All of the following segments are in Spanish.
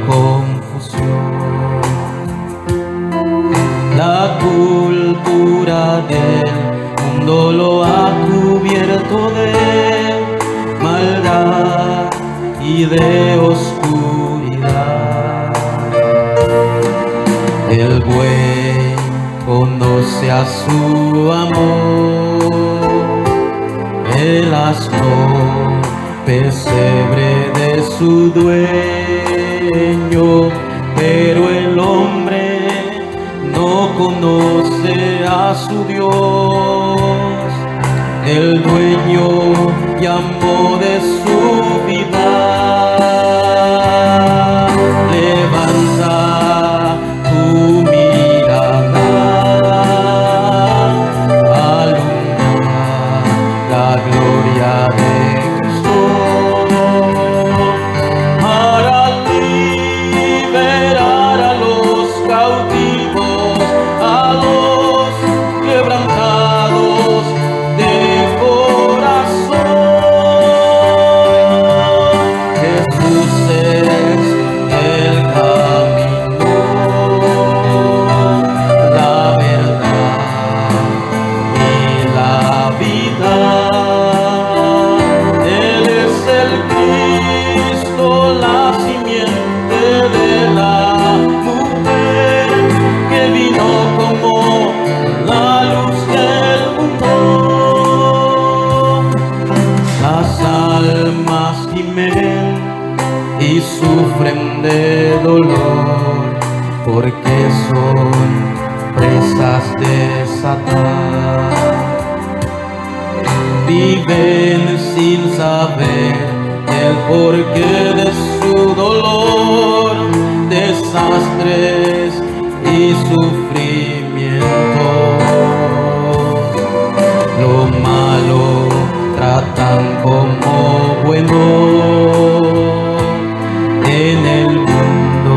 confusión. La cultura del mundo lo ha cubierto de maldad y de oscuridad. El buey conoce a su amor, el asno pesebre de su dueño, pero el hombre no conoce a su Dios. El dueño llamó de su vida. Levanta tu mirada, alumbra la gloria de Cristo, para liberar a los cautivos, a los quebrantados de corazón. Jesús es el camino, la verdad y la vida. Él es el Cristo, la simiente de la mujer que vino como la luz del mundo. Las almas gimen y sufren de dolor, porque son presas de Satán. Viven sin saber el porqué de su dolor, desastres y sufrimientos. Lo malo tratan como bueno. En el mundo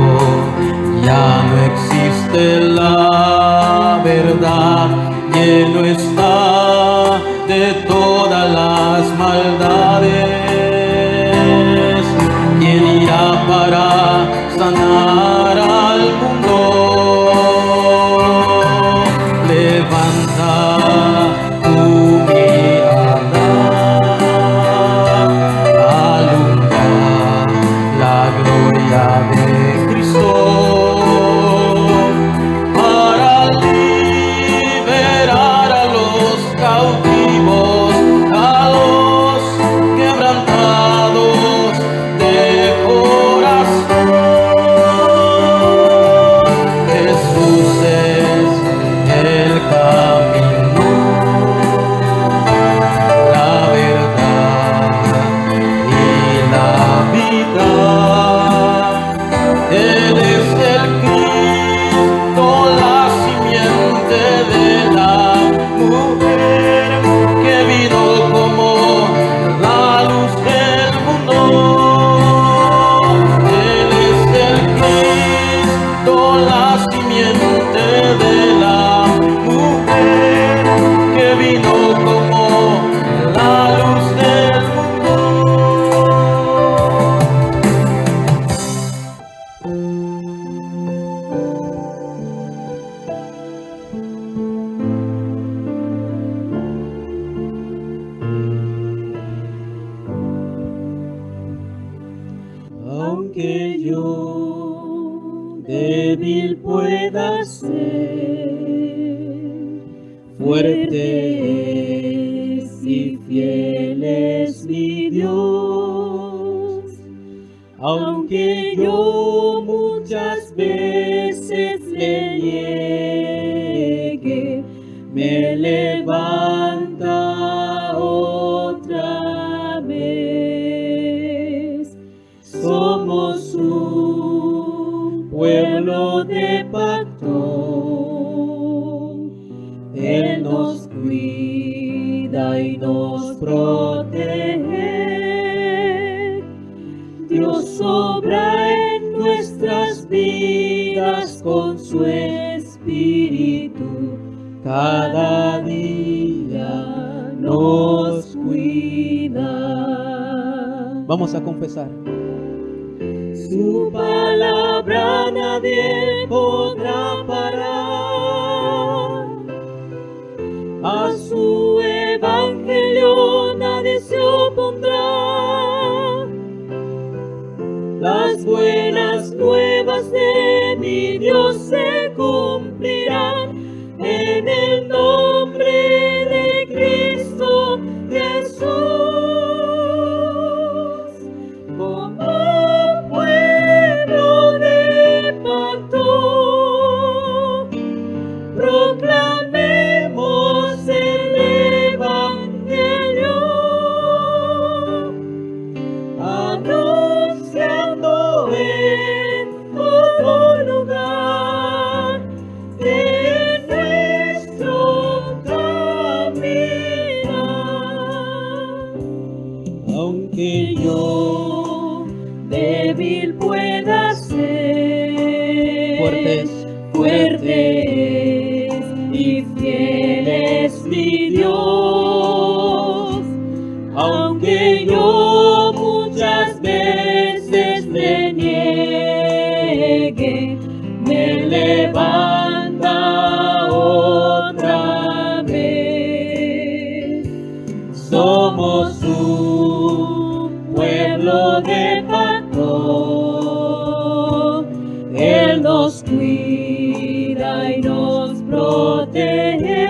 ya no existe la verdad, lleno está de todas las maldades. ¿Quién irá para sanar al mundo? Levanta tu mirada, alumbra la gloria de Cristo, para liberar a los cautivos, a los quebrantados de corazón. Jesús es el camino, la verdad y la vida. Él es el Cristo, la simiente de la mujer que vino como la luz del mundo. Él es el Cristo, la simiente de la mujer que vino como la luz del mundo. Aunque yo débil pueda ser, fuerte es y fiel es mi Dios. Aunque yo muchas veces le niegue, me levanta otra vez. Somos un pueblo de pacto, Él nos cuida y nos protege. Dios obra en nuestras vidas con su Espíritu, cada día nos cuida. Vamos a confesar. Su palabra nadie podrá parar. A su evangelio nadie se opondrá. Las buenas nuevas de mi Dios se cumplirán en el nombre de Cristo Jesús. Como pueblo de pacto, proclamemos el evangelio, anunciando en todo lugar de nuestro caminar. Aunque yo débil pueda ser, fuerte es y fiel es mi Dios. Aunque yo muchas veces le niegue, me levanta otra vez. Somos un pueblo de pacto, Él nos cuida y nos protege.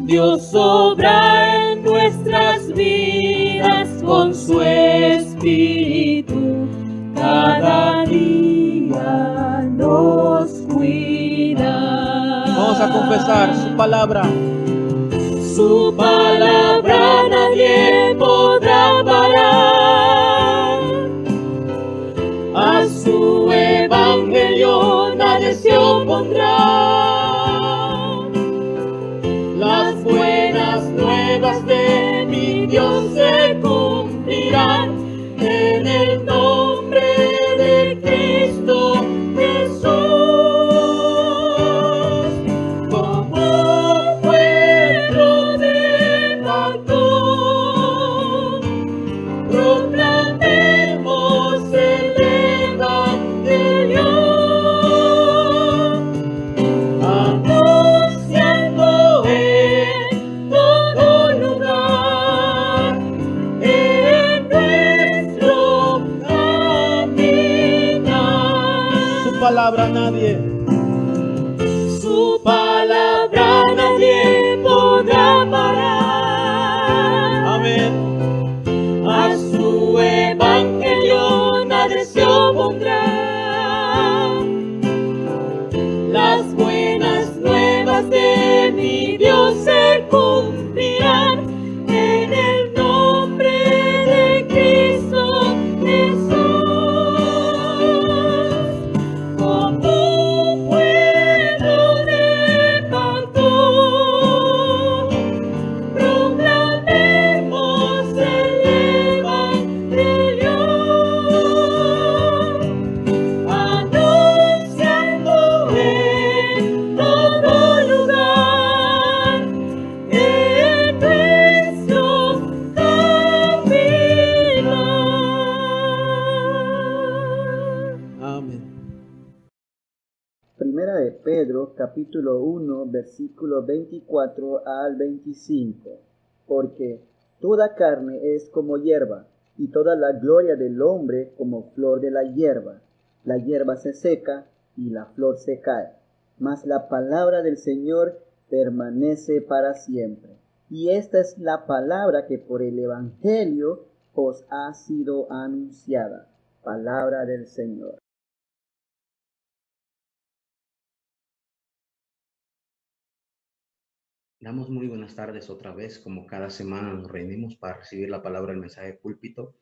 Dios obra en nuestras vidas con su espíritu, cada día nos cuida. Vamos a confesar su palabra. Su palabra nadie podrá parar. A su evangelio nadie se opondrá. Las buenas nuevas de mi Dios se cumplirán en el nombre de Cristo Jesús. Como pueblo de pacto, proclamemos el evangelio, anunciando en todo lugar en nuestro caminar. Su palabra nadie. Su palabra nadie podrá parar. Amén. A su evangelio nadie se opondrá. Las buenas nuevas de mi Dios se cumplirán en el nombre de Cristo Jesús. Como pueblo de pacto, proclamemos el evangelio, anunciando en todo lugar en nuestro caminar. Amén. Primera de Pedro, capítulo 1, versículo 24 al 25. Porque toda carne es como hierba, y toda la gloria del hombre como flor de la hierba. La hierba se seca, y la flor se cae, mas la palabra del Señor permanece para siempre. Y esta es la palabra que por el Evangelio os ha sido anunciada. Palabra del Señor. Damos muy buenas tardes otra vez, como cada semana nos reunimos para recibir la palabra del mensaje de púlpito.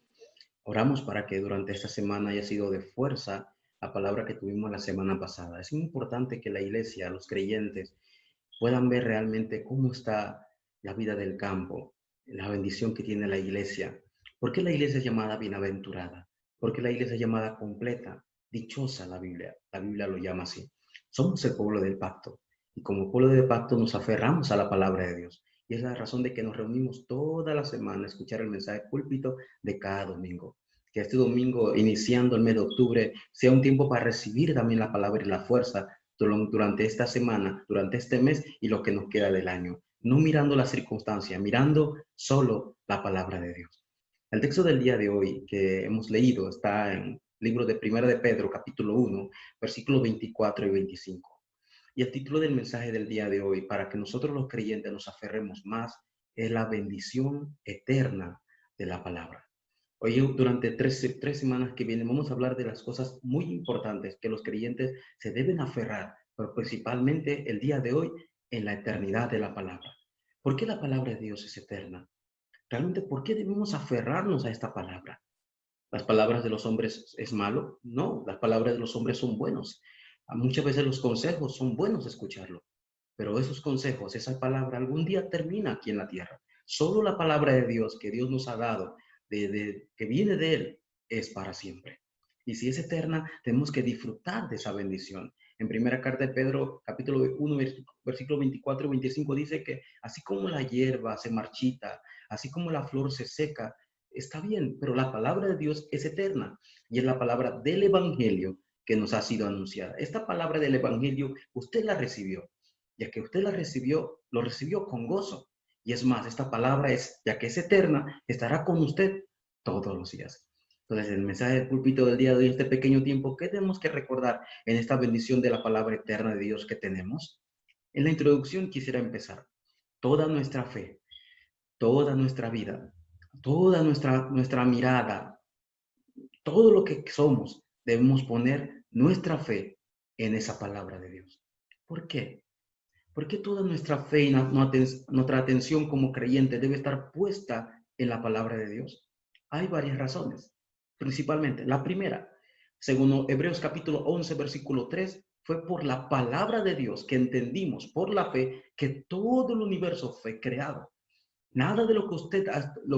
Oramos para que durante esta semana haya sido de fuerza la palabra que tuvimos la semana pasada. Es muy importante que la iglesia, los creyentes, puedan ver realmente cómo está la vida del campo, la bendición que tiene la iglesia. ¿Por qué la iglesia es llamada bienaventurada? ¿Por qué la iglesia es llamada completa? Dichosa la Biblia lo llama así. Somos el pueblo del pacto. Y como pueblo de pacto nos aferramos a la palabra de Dios. Y es la razón de que nos reunimos toda la semana a escuchar el mensaje púlpito de cada domingo. que este domingo, iniciando el mes de octubre, sea un tiempo para recibir también la palabra y la fuerza durante esta semana, durante este mes y lo que nos queda del año. No mirando las circunstancias, mirando solo la palabra de Dios. El texto del día de hoy que hemos leído está en el libro de Primera de Pedro, capítulo 1, versículos 24 y 25. Y el título del mensaje del día de hoy, para que nosotros los creyentes nos aferremos más, es la bendición eterna de la palabra. Hoy, durante tres semanas que vienen, vamos a hablar de las cosas muy importantes que los creyentes se deben aferrar, pero principalmente el día de hoy, en la eternidad de la palabra. ¿Por qué la palabra de Dios es eterna? Realmente, ¿por qué debemos aferrarnos a esta palabra? ¿Las palabras de los hombres es malo? No, las palabras de los hombres son buenos. Muchas veces los consejos son buenos escucharlo, pero esos consejos, esa palabra algún día termina aquí en la tierra. Solo la palabra de Dios que Dios nos ha dado, que viene de Él, es para siempre. Y si es eterna, tenemos que disfrutar de esa bendición. En primera carta de Pedro, capítulo 1, versículo 24 y 25, dice que así como la hierba se marchita, así como la flor se seca, está bien, pero la palabra de Dios es eterna y es la palabra del Evangelio que nos ha sido anunciada. Esta palabra del Evangelio, usted la recibió. Ya que usted la recibió, lo recibió con gozo. Y es más, esta palabra es, ya que es eterna, estará con usted todos los días. Entonces, el mensaje del púlpito del día de hoy, este pequeño tiempo, ¿qué tenemos que recordar en esta bendición de la palabra eterna de Dios que tenemos? En la introducción quisiera empezar. Toda nuestra fe, toda nuestra vida, toda nuestra mirada, todo lo que somos, debemos poner nuestra fe en esa palabra de Dios. ¿Por qué? ¿Por qué toda nuestra fe y nuestra atención como creyente debe estar puesta en la palabra de Dios? Hay varias razones. Principalmente, la primera, según Hebreos capítulo 11, versículo 3, fue por la palabra de Dios que entendimos por la fe que todo el universo fue creado. Nada de lo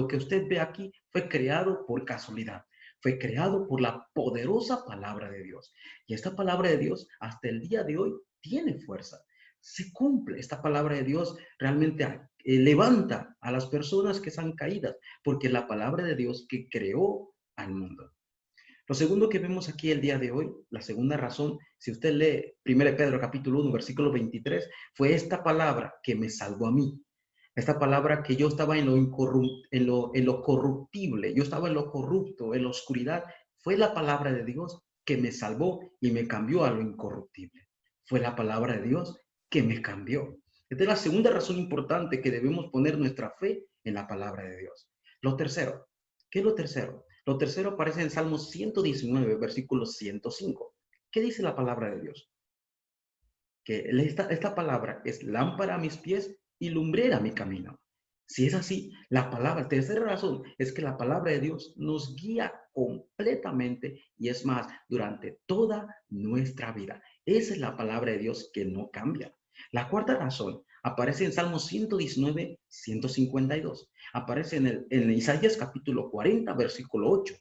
que usted ve aquí fue creado por casualidad. Fue creado por la poderosa palabra de Dios. Y esta palabra de Dios hasta el día de hoy tiene fuerza. Se cumple. Esta palabra de Dios realmente levanta a las personas que están caídas, porque es la palabra de Dios que creó al mundo. Lo segundo que vemos aquí el día de hoy, la segunda razón, si usted lee 1 Pedro capítulo 1, versículo 23, fue esta palabra que me salvó a mí. Esta palabra que yo estaba en lo corruptible, yo estaba en lo corrupto, en la oscuridad, fue la palabra de Dios que me salvó y me cambió a lo incorruptible. Fue la palabra de Dios que me cambió. Esta es la segunda razón importante que debemos poner nuestra fe en la palabra de Dios. Lo tercero, ¿qué es lo tercero? Lo tercero aparece en Salmo 119, versículo 105. ¿Qué dice la palabra de Dios? Que esta palabra es lámpara a mis pies y lumbrera a mi camino. Si es así, tercera razón es que la palabra de Dios nos guía completamente y es más, durante toda nuestra vida. Esa es la palabra de Dios que no cambia. La cuarta razón aparece en Salmo 119, 152. Aparece en Isaías capítulo 40, versículo 8.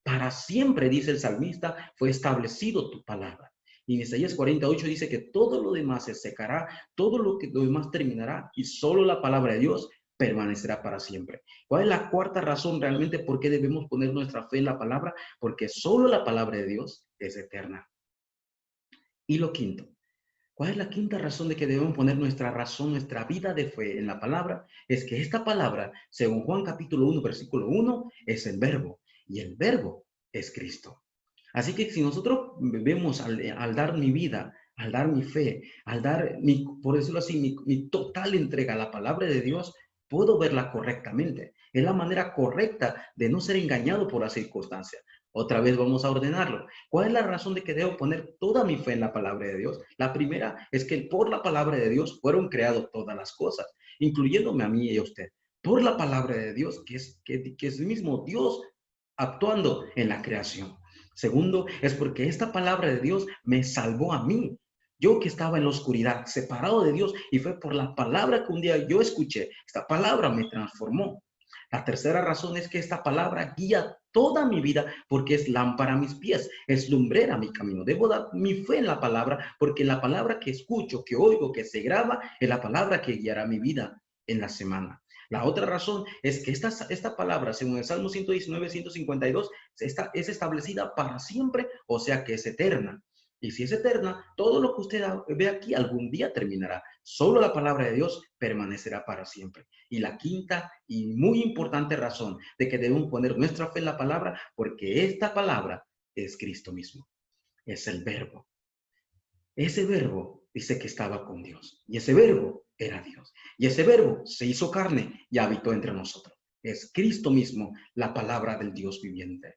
Para siempre, dice el salmista, fue establecido tu palabra. Y en Isaías 48 dice que todo lo demás se secará, todo lo demás terminará y solo la palabra de Dios permanecerá para siempre. ¿Cuál es la cuarta razón realmente por qué debemos poner nuestra fe en la palabra? Porque solo la palabra de Dios es eterna. Y lo quinto, ¿cuál es la quinta razón de que debemos poner nuestra vida de fe en la palabra? Es que esta palabra, según Juan capítulo 1, versículo 1, es el verbo y el verbo es Cristo. Así que si nosotros vemos al dar mi vida, al dar mi fe, al dar, por decirlo así, mi total entrega a la palabra de Dios, puedo verla correctamente. Es la manera correcta de no ser engañado por las circunstancias. Otra vez vamos a ordenarlo. ¿Cuál es la razón de que debo poner toda mi fe en la palabra de Dios? La primera es que por la palabra de Dios fueron creadas todas las cosas, incluyéndome a mí y a usted. Por la palabra de Dios, que es el mismo Dios actuando en la creación. Segundo, es porque esta palabra de Dios me salvó a mí. Yo que estaba en la oscuridad, separado de Dios, y fue por la palabra que un día yo escuché. Esta palabra me transformó. La tercera razón es que esta palabra guía toda mi vida porque es lámpara a mis pies, es lumbrera a mi camino. Debo dar mi fe en la palabra porque la palabra que escucho, que oigo, que se graba, es la palabra que guiará mi vida en la semana. La otra razón es que esta palabra, según el Salmo 119, 152, es establecida para siempre, o sea que es eterna. Y si es eterna, todo lo que usted ve aquí algún día terminará. Solo la palabra de Dios permanecerá para siempre. Y la quinta y muy importante razón de que debemos poner nuestra fe en la palabra, porque esta palabra es Cristo mismo, es el verbo. Ese verbo dice que estaba con Dios y ese verbo era Dios. Y ese verbo se hizo carne y habitó entre nosotros. Es Cristo mismo, la palabra del Dios viviente.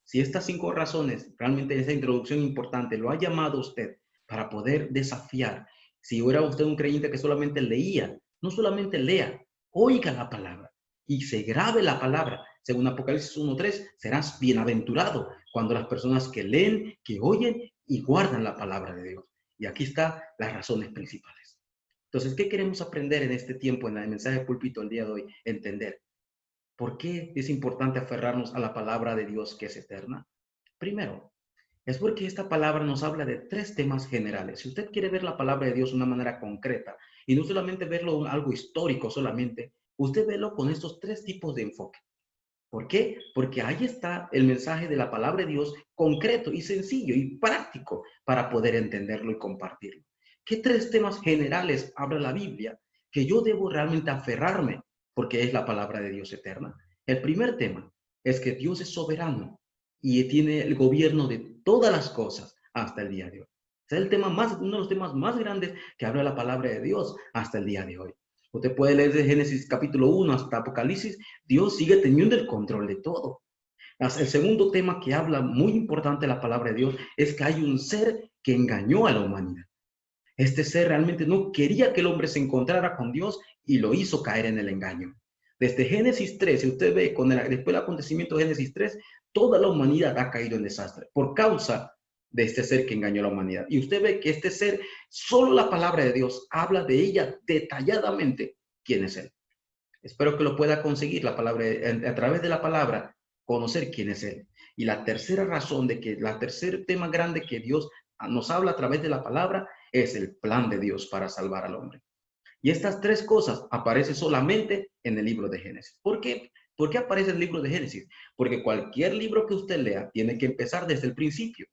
Si estas 5 razones, realmente esa introducción importante, lo ha llamado usted para poder desafiar, si era usted un creyente que solamente leía, no solamente lea, oiga la palabra y se grabe la palabra. Según Apocalipsis 1:3, serás bienaventurado cuando las personas que leen, que oyen y guardan la palabra de Dios. Y aquí están las razones principales. Entonces, ¿qué queremos aprender en este tiempo, en el mensaje de púlpito el día de hoy? Entender. ¿Por qué es importante aferrarnos a la palabra de Dios que es eterna? Primero, es porque esta palabra nos habla de 3 temas generales. Si usted quiere ver la palabra de Dios de una manera concreta y no solamente verlo algo histórico solamente, usted velo con estos 3 tipos de enfoque. ¿Por qué? Porque ahí está el mensaje de la palabra de Dios concreto y sencillo y práctico para poder entenderlo y compartirlo. ¿Qué 3 temas generales habla la Biblia que yo debo realmente aferrarme porque es la palabra de Dios eterna? El primer tema es que Dios es soberano y tiene el gobierno de todas las cosas hasta el día de hoy. Es el tema uno de los temas más grandes que habla la palabra de Dios hasta el día de hoy. Usted puede leer de Génesis capítulo 1 hasta Apocalipsis, Dios sigue teniendo el control de todo. El segundo tema que habla muy importante de la palabra de Dios es que hay un ser que engañó a la humanidad. Este ser realmente no quería que el hombre se encontrara con Dios y lo hizo caer en el engaño. Desde Génesis 3, si usted ve, después del acontecimiento de Génesis 3, toda la humanidad ha caído en desastre por causa de este ser que engañó a la humanidad. Y usted ve que este ser, solo la palabra de Dios habla de ella detalladamente quién es él. Espero que lo pueda conseguir a través de la palabra, conocer quién es él. Y la tercera razón la tercer tema grande que Dios nos habla a través de la palabra es el plan de Dios para salvar al hombre. Y estas 3 cosas aparecen solamente en el libro de Génesis. ¿Por qué? ¿Por qué aparece en el libro de Génesis? Porque cualquier libro que usted lea tiene que empezar desde el principio.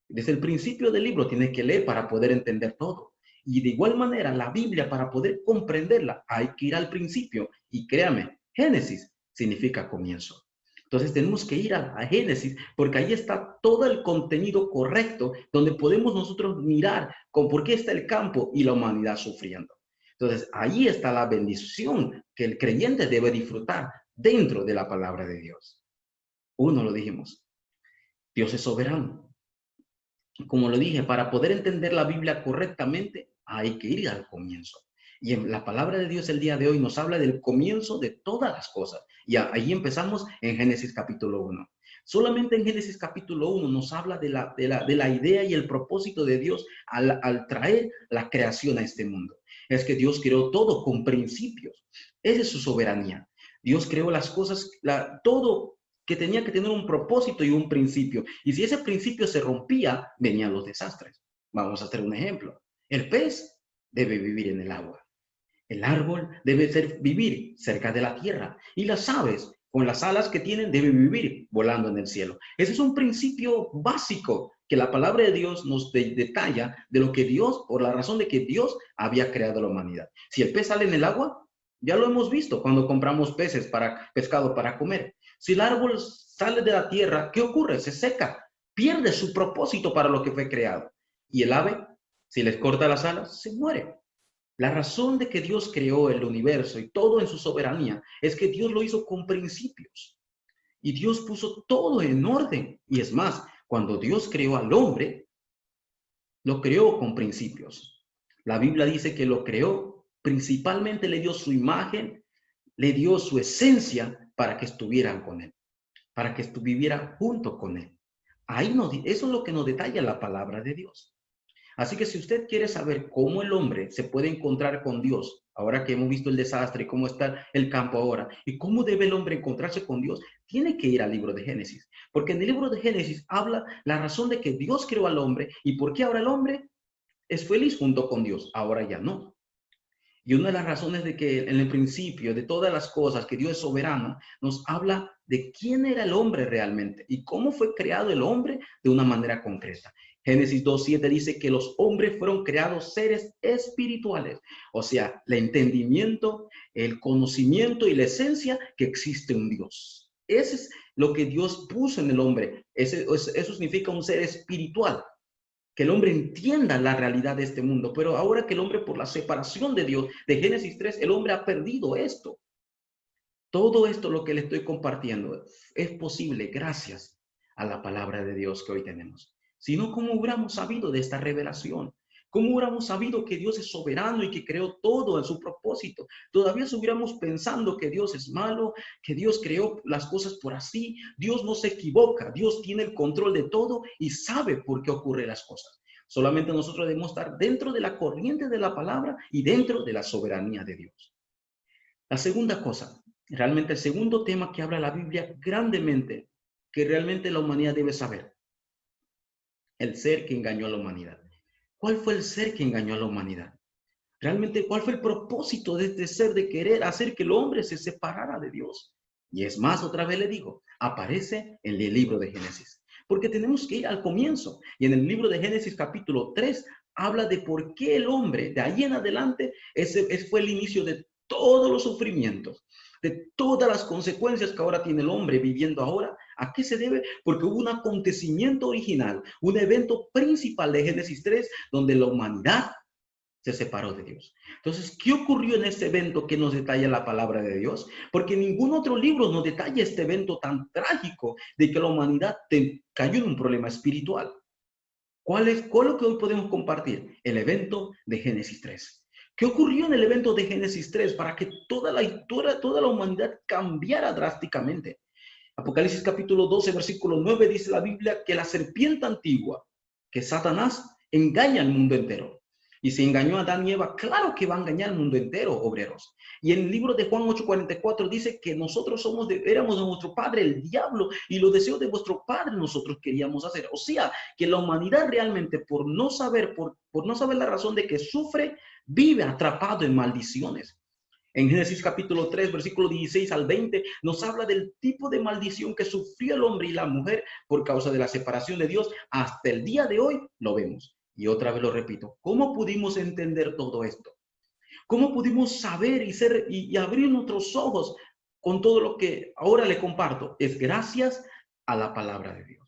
Desde el principio del libro tiene que leer para poder entender todo. Y de igual manera, la Biblia, para poder comprenderla, hay que ir al principio. Y créame, Génesis significa comienzo. Entonces tenemos que ir a Génesis porque ahí está todo el contenido correcto donde podemos nosotros mirar con por qué está el campo y la humanidad sufriendo. Entonces ahí está la bendición que el creyente debe disfrutar dentro de la palabra de Dios. Uno, lo dijimos, Dios es soberano. Como lo dije, para poder entender la Biblia correctamente, hay que ir al comienzo. Y en la palabra de Dios el día de hoy nos habla del comienzo de todas las cosas. Y ahí empezamos en Génesis capítulo 1. Solamente en Génesis capítulo 1 nos habla de la idea y el propósito de Dios al traer la creación a este mundo. Es que Dios creó todo con principios. Esa es su soberanía. Dios creó las cosas, todo que tenía que tener un propósito y un principio. Y si ese principio se rompía, venían los desastres. Vamos a hacer un ejemplo. El pez debe vivir en el agua. El árbol debe vivir cerca de la tierra. Y las aves, con las alas que tienen, deben vivir volando en el cielo. Ese es un principio básico que la palabra de Dios nos detalla de lo que Dios, por la razón de que Dios había creado la humanidad. Si el pez sale en el agua, ya lo hemos visto cuando compramos pescado para comer. Si el árbol sale de la tierra, ¿qué ocurre? Se seca, pierde su propósito para lo que fue creado. Y el ave, si les corta las alas, se muere. La razón de que Dios creó el universo y todo en su soberanía es que Dios lo hizo con principios. Y Dios puso todo en orden. Y es más, cuando Dios creó al hombre, lo creó con principios. La Biblia dice que lo creó, principalmente le dio su imagen, le dio su esencia para que estuvieran con él, para que viviera junto con él. Eso es lo que nos detalla la palabra de Dios. Así que si usted quiere saber cómo el hombre se puede encontrar con Dios, ahora que hemos visto el desastre y cómo está el campo ahora, y cómo debe el hombre encontrarse con Dios, tiene que ir al libro de Génesis. Porque en el libro de Génesis habla la razón de que Dios creó al hombre y por qué ahora el hombre es feliz junto con Dios, ahora ya no. Y una de las razones de que en el principio de todas las cosas, que Dios es soberano, nos habla de quién era el hombre realmente y cómo fue creado el hombre de una manera concreta. Génesis 2:7 dice que los hombres fueron creados seres espirituales, o sea, el entendimiento, el conocimiento y la esencia que existe un Dios. Ese es lo que Dios puso en el hombre. Eso significa un ser espiritual. Que el hombre entienda la realidad de este mundo, pero ahora que el hombre, por la separación de Dios, de Génesis 3, el hombre ha perdido esto. Todo esto, lo que le estoy compartiendo, es posible gracias a la palabra de Dios que hoy tenemos. Si no, ¿cómo hubiéramos sabido de esta revelación? ¿Cómo hubiéramos sabido que Dios es soberano y que creó todo en su propósito? Todavía estuviéramos pensando que Dios es malo, que Dios creó las cosas por así. Dios no se equivoca, Dios tiene el control de todo y sabe por qué ocurren las cosas. Solamente nosotros debemos estar dentro de la corriente de la palabra y dentro de la soberanía de Dios. La segunda cosa, realmente el segundo tema que habla la Biblia grandemente, que realmente la humanidad debe saber. El ser que engañó a la humanidad. ¿Cuál fue el ser que engañó a la humanidad? Realmente, ¿cuál fue el propósito de este ser de querer hacer que el hombre se separara de Dios? Y es más, otra vez le digo, aparece en el libro de Génesis. Porque tenemos que ir al comienzo. Y en el libro de Génesis capítulo 3 habla de por qué el hombre, de ahí en adelante, ese fue el inicio de todos los sufrimientos, de todas las consecuencias que ahora tiene el hombre viviendo ahora. ¿A qué se debe? Porque hubo un acontecimiento original, un evento principal de Génesis 3, donde la humanidad se separó de Dios. Entonces, ¿qué ocurrió en este evento que nos detalla la palabra de Dios? Porque ningún otro libro nos detalla este evento tan trágico de que la humanidad cayó en un problema espiritual. ¿Cuál es lo que hoy podemos compartir? El evento de Génesis 3. ¿Qué ocurrió en el evento de Génesis 3 para que toda la humanidad cambiara drásticamente? Apocalipsis capítulo 12, versículo 9 dice la Biblia que la serpiente antigua, que Satanás, engaña al mundo entero. Y si engañó a Adán y Eva, claro que va a engañar al mundo entero, obreros. Y en el libro de Juan 8:44 dice que nosotros éramos de nuestro padre el diablo y los deseos de vuestro padre nosotros queríamos hacer. O sea, que la humanidad realmente por no saber la razón de que sufre, vive atrapado en maldiciones. En Génesis capítulo 3, versículo 16 al 20, nos habla del tipo de maldición que sufrió el hombre y la mujer por causa de la separación de Dios. Hasta el día de hoy lo vemos. Y otra vez lo repito, ¿cómo pudimos entender todo esto? ¿Cómo pudimos saber y abrir nuestros ojos con todo lo que ahora le comparto? Es gracias a la palabra de Dios.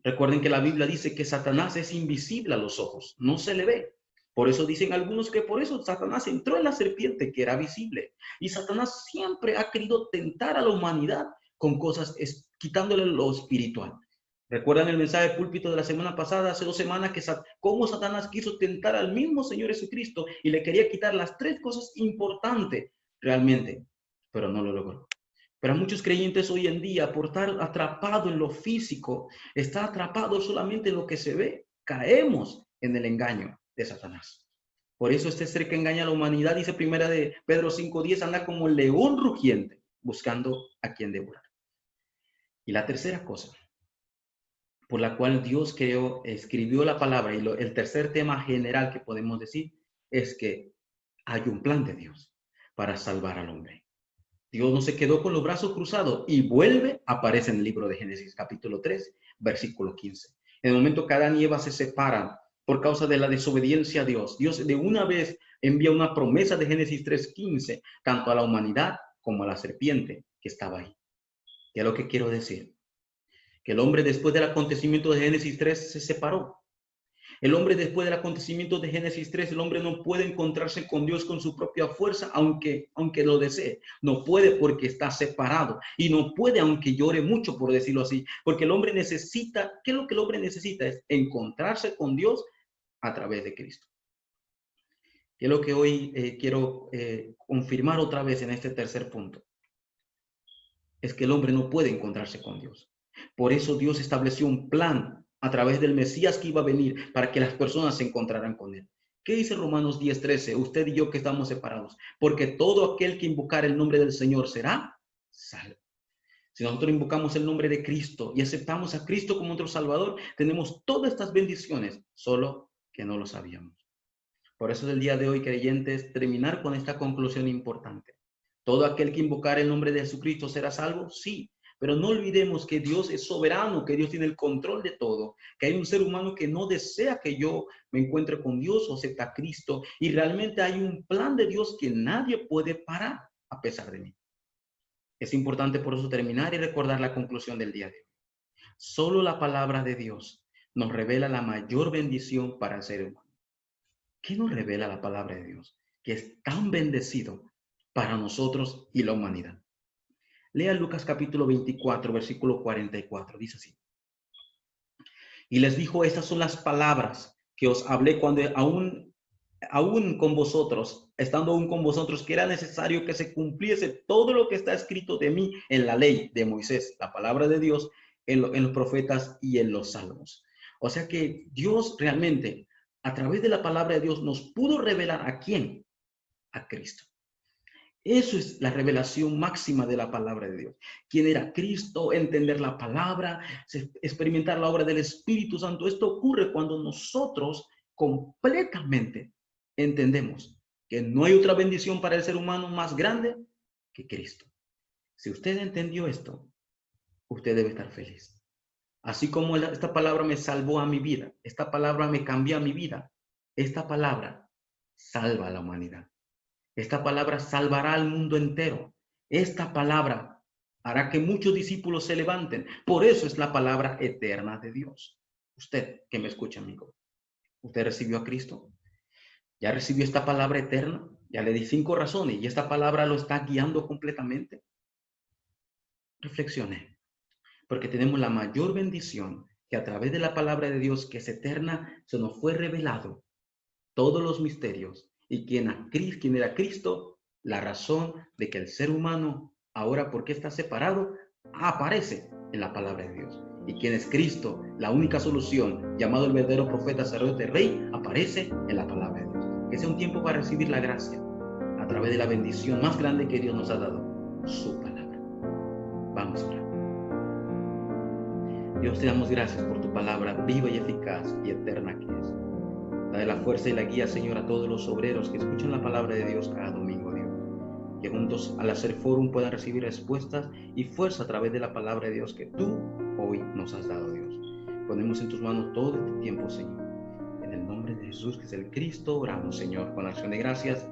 Recuerden que la Biblia dice que Satanás es invisible a los ojos, no se le ve. Por eso dicen algunos que por eso Satanás entró en la serpiente que era visible. Y Satanás siempre ha querido tentar a la humanidad con cosas, quitándole lo espiritual. ¿Recuerdan el mensaje de púlpito de la semana pasada, hace 2 semanas, que cómo Satanás quiso tentar al mismo Señor Jesucristo y le quería quitar las 3 cosas importantes realmente, pero no lo logró? Pero a muchos creyentes hoy en día, por estar atrapado en lo físico, está atrapado solamente en lo que se ve, caemos en el engaño de Satanás. Por eso este ser que engaña a la humanidad, dice primera de Pedro 5:10, anda como el león rugiente, buscando a quien devorar. Y la tercera cosa por la cual Dios escribió la palabra, y el tercer tema general que podemos decir es que hay un plan de Dios para salvar al hombre. Dios no se quedó con los brazos cruzados y aparece en el libro de Génesis capítulo 3, versículo 15. En el momento que Adán y Eva se separan por causa de la desobediencia a Dios, Dios de una vez envía una promesa de Génesis 3:15, tanto a la humanidad como a la serpiente que estaba ahí. ¿Qué es lo que quiero decir? Que el hombre después del acontecimiento de Génesis 3 se separó. El hombre después del acontecimiento de Génesis 3, el hombre no puede encontrarse con Dios con su propia fuerza, aunque lo desee. No puede porque está separado. Y no puede aunque llore mucho, por decirlo así. Porque el hombre necesita, ¿qué es lo que el hombre necesita? Es encontrarse con Dios a través de Cristo. ¿Qué es lo que hoy quiero confirmar otra vez en este tercer punto? Es que el hombre no puede encontrarse con Dios. Por eso Dios estableció un plan a través del Mesías que iba a venir para que las personas se encontraran con él. ¿Qué dice Romanos 10:13? Usted y yo que estamos separados. Porque todo aquel que invocar el nombre del Señor será salvo. Si nosotros invocamos el nombre de Cristo y aceptamos a Cristo como nuestro Salvador, tenemos todas estas bendiciones, solo que no lo sabíamos. Por eso el día de hoy, creyentes, terminar con esta conclusión importante. ¿Todo aquel que invocar el nombre de Jesucristo será salvo? Sí, pero no olvidemos que Dios es soberano, que Dios tiene el control de todo, que hay un ser humano que no desea que yo me encuentre con Dios o acepta a Cristo, y realmente hay un plan de Dios que nadie puede parar a pesar de mí. Es importante por eso terminar y recordar la conclusión del día de hoy. Solo la palabra de Dios nos revela la mayor bendición para el ser humano. ¿Qué nos revela la palabra de Dios? Que es tan bendecido para nosotros y la humanidad. Lea Lucas capítulo 24, versículo 44. Dice así. Y les dijo, estas son las palabras que os hablé cuando aún con vosotros, estando aún con vosotros, que era necesario que se cumpliese todo lo que está escrito de mí en la ley de Moisés, la palabra de Dios, en los profetas y en los salmos. O sea que Dios realmente, a través de la palabra de Dios, nos pudo revelar ¿a quién? A Cristo. Eso es la revelación máxima de la palabra de Dios. ¿Quién era Cristo? Entender la palabra, experimentar la obra del Espíritu Santo. Esto ocurre cuando nosotros completamente entendemos que no hay otra bendición para el ser humano más grande que Cristo. Si usted entendió esto, usted debe estar feliz. Así como esta palabra me salvó a mi vida, esta palabra me cambió a mi vida, esta palabra salva a la humanidad. Esta palabra salvará al mundo entero. Esta palabra hará que muchos discípulos se levanten. Por eso es la palabra eterna de Dios. Usted que me escucha, amigo, ¿usted recibió a Cristo? ¿Ya recibió esta palabra eterna? Ya le di 5 razones y esta palabra lo está guiando completamente. Reflexione, porque tenemos la mayor bendición que a través de la palabra de Dios, que es eterna, se nos fue revelado todos los misterios. Y quien era Cristo, la razón de que el ser humano, ahora porque está separado, aparece en la palabra de Dios. Y quien es Cristo, la única solución, llamado el verdadero profeta, sacerdote, rey, aparece en la palabra de Dios. Que sea un tiempo para recibir la gracia a través de la bendición más grande que Dios nos ha dado, su palabra. Vamos a orar. Dios, te damos gracias por tu palabra viva y eficaz y eterna que es. Dale la fuerza y la guía, Señor, a todos los obreros que escuchan la palabra de Dios cada domingo, Dios. Que juntos al hacer fórum puedan recibir respuestas y fuerza a través de la palabra de Dios que tú hoy nos has dado, Dios. Ponemos en tus manos todo este tiempo, Señor. En el nombre de Jesús, que es el Cristo, oramos, Señor, con acción de gracias.